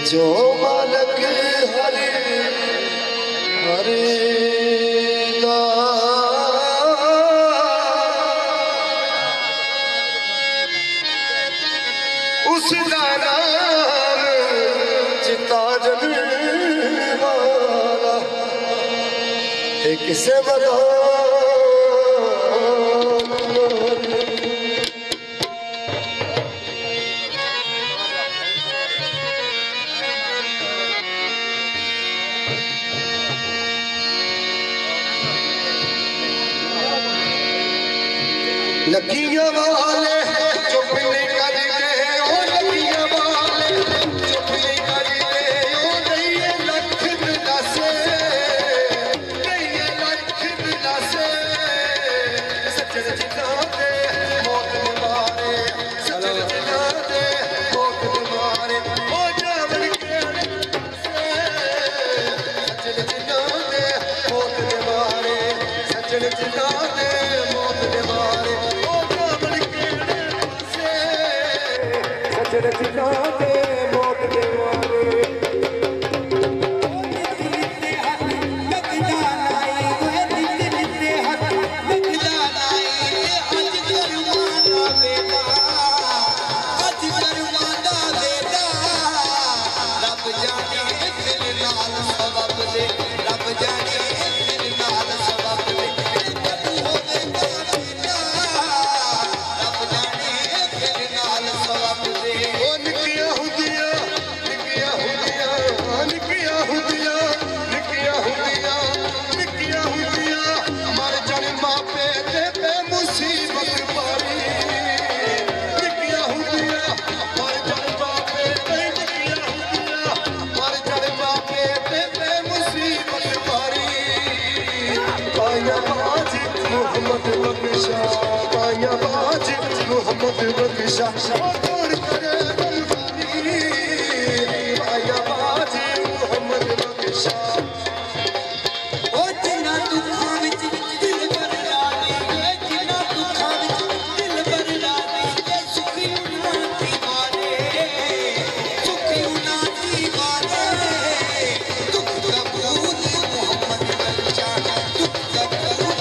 जो मालक हरे हरे उसका नाम चिताजन वाला किसे बता लकिया वाले चुप नहीं करते ओ लकिया वाले चुप नहीं करते ओ नहीं लख दसे नहीं लख दसे सच्चे जिता दे मौत ने मारे सच्चे जिता दे मौत ने मारे ओ जावन के सच्चे जिता दे मौत ने मारे सच्चे जिता दे मौत ने मारे रचना दे मौत के मारे मोहम्मद बख्शा तोड़ करे बलवानी आया बाज मोहम्मद बख्शा ओ जिन्ना दुखां विच दिल भर लानी जिन्ना दुखां विच दिल भर लानी सुखी उना दीवाने दुख कबूल मोहम्मद बख्शा दुख कबूल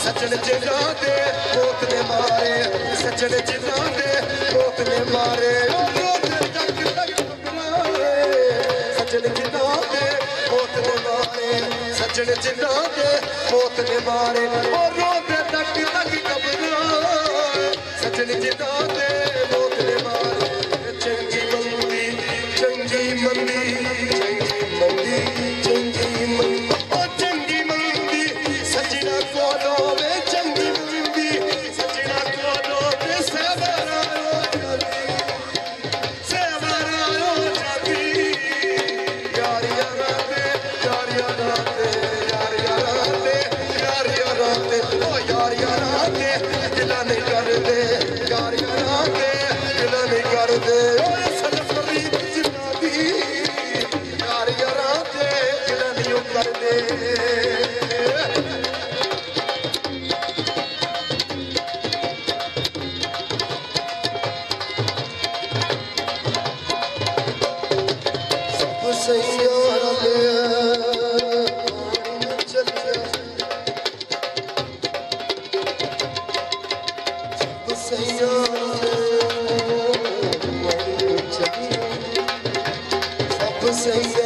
सजन जिन्ना दे मौत ने मारे सजन जिन्ना दे मौत ने मारे सजन जिन्ना दे मौत ने मारे सजन जिन्ना दे मौत ने मारे और रोते तक कबरा सजन जिन्ना दे मौत ने मारे सैया सब सैया